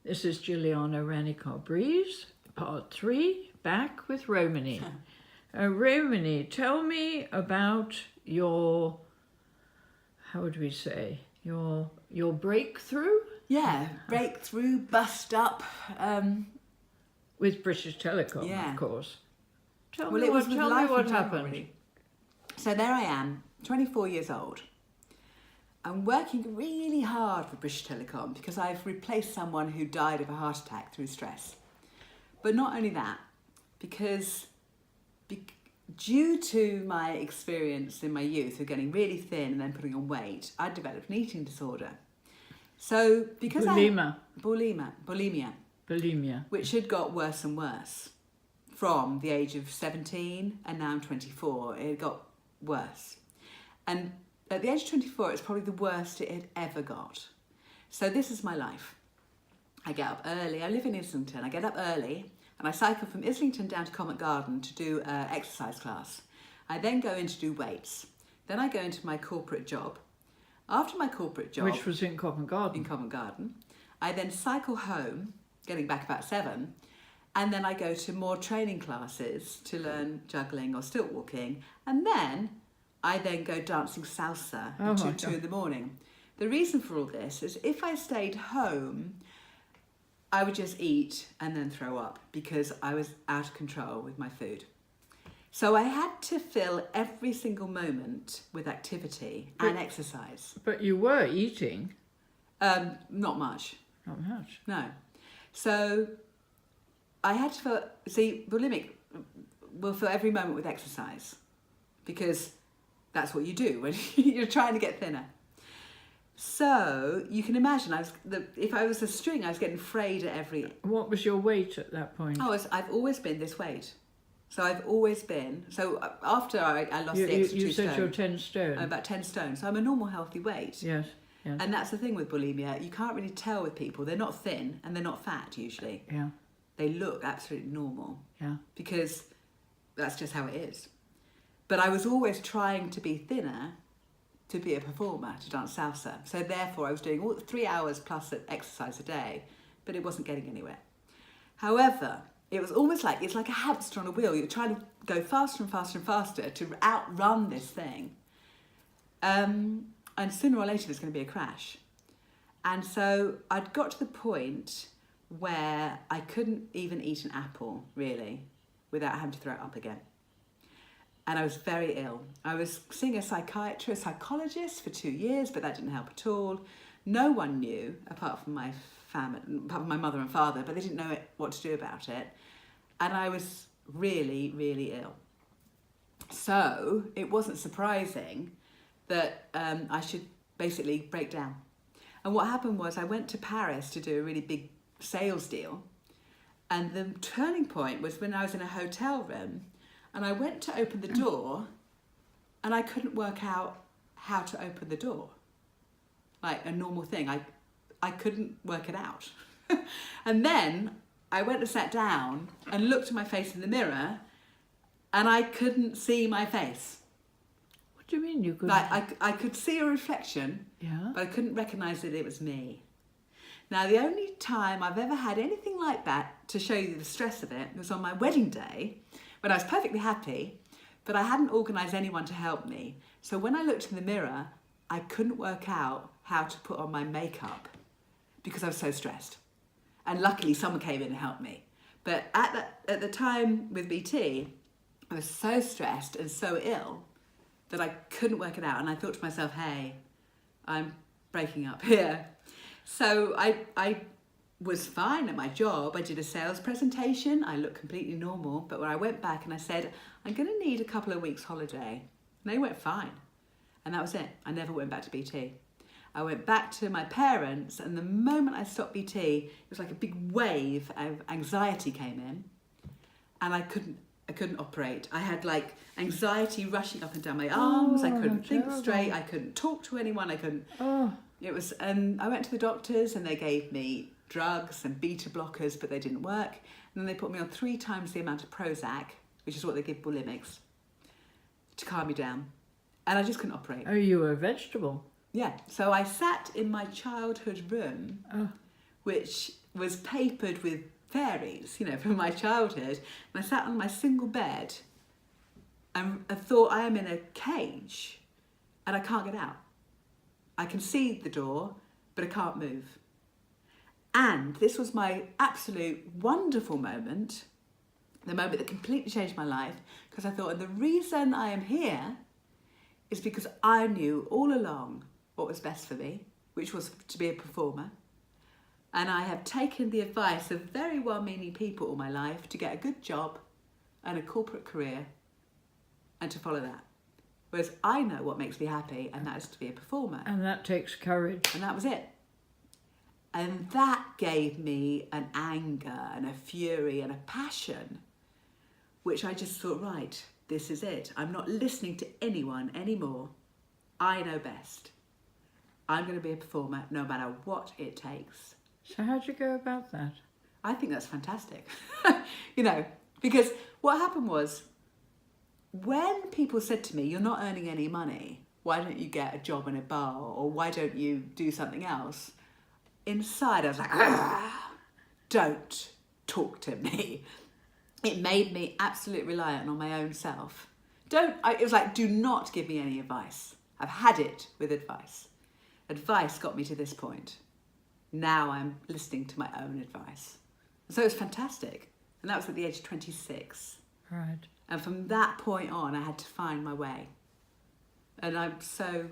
This is Juliana Ranicar-Breese, part 3, back with Romany. Romany, tell me about your, how would we say, your breakthrough? Yeah, breakthrough, bust up. With British Telecom, Yeah. of course. Tell Well, me it was with life what in general, happened. really. So there I am, 24 years old. I'm working really hard for British Telecom because I've replaced someone who died of a heart attack through stress. But not only that, because due to my experience in my youth of getting really thin and then putting on weight, I developed an eating disorder. So because Bulimia. Bulimia, which had got worse and worse from the age of 17 and now I'm 24. It got worse. And at the age of 24, it's probably the worst it had ever got. So this is my life. I get up early. I live in Islington. I get up early and I cycle from Islington down to Covent Garden to do an exercise class. I then go in to do weights. Then I go into my corporate job. After my corporate job, Which was in Covent Garden. I then cycle home, getting back about 7, and then I go to more training classes to learn juggling or stilt walking, and then I then go dancing salsa until 2 in the morning. The reason for all this is if I stayed home, I would just eat and then throw up because I was out of control with my food. So I had to fill every single moment with activity and exercise. But you were eating. Not much. Not much. No. So I had to fill, bulimic will fill every moment with exercise because that's what you do when you're trying to get thinner. So you can imagine, if I was a string, I was getting frayed at every... What was your weight at that point? I've always been this weight. So I've always been... So after I lost the extra 2 stone... You said you're 10 stone. I'm about 10 stone. So I'm a normal, healthy weight. Yes. And that's the thing with bulimia. You can't really tell with people. They're not thin and they're not fat, usually. Yeah. They look absolutely normal. Yeah. Because that's just how it is. But I was always trying to be thinner to be a performer, to dance salsa. So therefore I was doing all 3 hours plus exercise a day, but it wasn't getting anywhere. However, it was almost like, it's like a hamster on a wheel. You're trying to go faster and faster and faster to outrun this thing. And sooner or later there's going to be a crash. And so I'd got to the point where I couldn't even eat an apple, really, without having to throw it up again. And I was very ill. I was seeing a psychologist for 2 years, but that didn't help at all. No one knew, apart from my family, apart from my mother and father, but they didn't know what to do about it. And I was really, really ill. So it wasn't surprising that I should basically break down. And what happened was I went to Paris to do a really big sales deal. And the turning point was when I was in a hotel room and I went to open the door and I couldn't work out how to open the door. Like a normal thing. I couldn't work it out. And then I went and sat down and looked at my face in the mirror and I couldn't see my face. What do you mean you couldn't? Like I could see a reflection, but I couldn't recognise that it was me. Now, the only time I've ever had anything like that to show you the stress of it was on my wedding day when I was perfectly happy, but I hadn't organised anyone to help me. So when I looked in the mirror, I couldn't work out how to put on my makeup because I was so stressed. And luckily someone came in and helped me. But at the time with BT, I was so stressed and so ill that I couldn't work it out. And I thought to myself, hey, I'm breaking up here. So I was fine at my job. I did a sales presentation. I looked completely normal. But when I went back and I said, I'm going to need a couple of weeks holiday, and they went fine. And that was it. I never went back to BT. I went back to my parents, and the moment I stopped BT, it was like a big wave of anxiety came in, and I couldn't operate. I had like anxiety rushing up and down my arms. I couldn't think straight. I couldn't talk to anyone. It was, and I went to the doctors and they gave me drugs and beta blockers, but they didn't work. And then they put me on 3 times the amount of Prozac, which is what they give bulimics, to calm me down. And I just couldn't operate. Oh, you were a vegetable. Yeah. So I sat in my childhood room which was papered with fairies, you know, from my childhood. And I sat on my single bed and I thought, I am in a cage and I can't get out. I can see the door, but I can't move. And this was my absolute wonderful moment, the moment that completely changed my life, because I thought, and the reason I am here is because I knew all along what was best for me, which was to be a performer. And I have taken the advice of very well-meaning people all my life to get a good job and a corporate career and to follow that. Whereas I know what makes me happy, and that is to be a performer. And that takes courage. And that was it. And that gave me an anger and a fury and a passion, which I just thought, right, this is it. I'm not listening to anyone anymore. I know best. I'm going to be a performer no matter what it takes. So how'd you go about that? I think that's fantastic. You know, because what happened was, when people said to me, you're not earning any money, why don't you get a job in a bar, or why don't you do something else? Inside I was like, don't talk to me. It made me absolutely reliant on my own self. It was like, do not give me any advice. I've had it with advice. Advice got me to this point. Now I'm listening to my own advice. So it was fantastic. And that was at the age of 26. Right. And from that point on, I had to find my way. And I'm so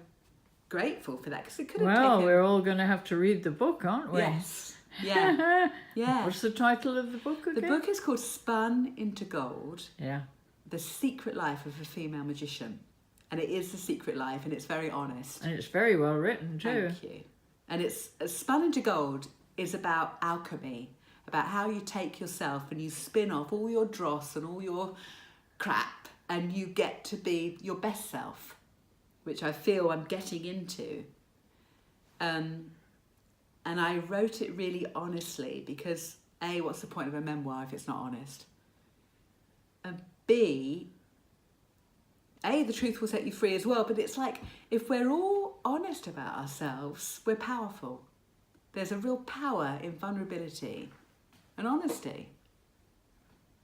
grateful for that, because it could have Well, taken... we're all going to have to read the book, aren't we? Yes. Yeah. Yeah. What's the title of the book again? The book is called Spun into Gold, Yeah. The Secret Life of a Female Magician. And it is the secret life, and it's very honest. And it's very well written too. Thank you. And it's Spun into Gold is about alchemy, about how you take yourself and you spin off all your dross and all your crap, and you get to be your best self, which I feel I'm getting into. And I wrote it really honestly, because A, what's the point of a memoir if it's not honest? And B, the truth will set you free as well. But it's like, if we're all honest about ourselves, we're powerful. There's a real power in vulnerability and honesty.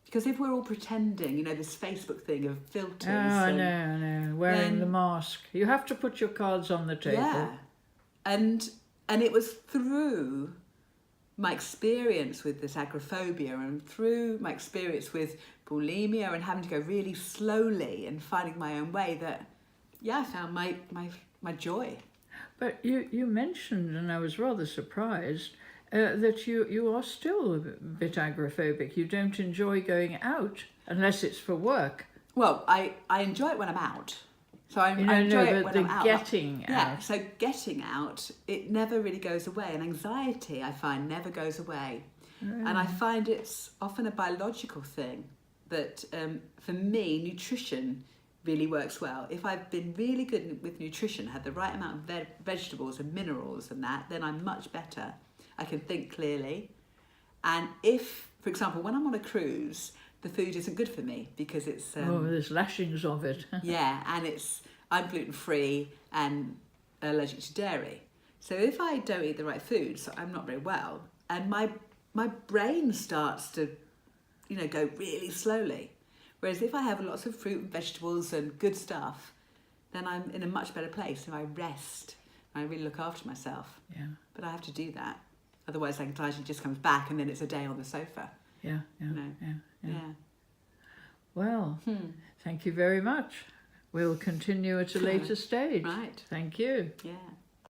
Because if we're all pretending, you know, this Facebook thing of filters. Oh, I know. Wearing the then- mask. You have to put your cards on the table. Yeah. And it was through my experience with this agoraphobia and through my experience with bulimia and having to go really slowly and finding my own way that, I found my joy. But you mentioned, and I was rather surprised, that you are still a bit agoraphobic. You don't enjoy going out unless it's for work. Well, I enjoy it when I'm out. So I No, enjoy it but when the I'm out. getting Yeah, out. so getting out, it never really goes away. And anxiety, I find, never goes away. And I find it's often a biological thing that, for me, nutrition really works well. If I've been really good with nutrition, had the right amount of vegetables and minerals and that, then I'm much better. I can think clearly. And if, for example, when I'm on a cruise, the food isn't good for me because it's... there's lashings of it. yeah, and I'm gluten-free and allergic to dairy. So if I don't eat the right food, so I'm not very well, and my brain starts to, go really slowly. Whereas if I have lots of fruit and vegetables and good stuff, then I'm in a much better place. So I rest and I really look after myself. Yeah. But I have to do that. Otherwise, anxiety just comes back and then it's a day on the sofa. Yeah. Yeah. Well, thank you very much. We'll continue at a later stage. Right. Thank you. Yeah.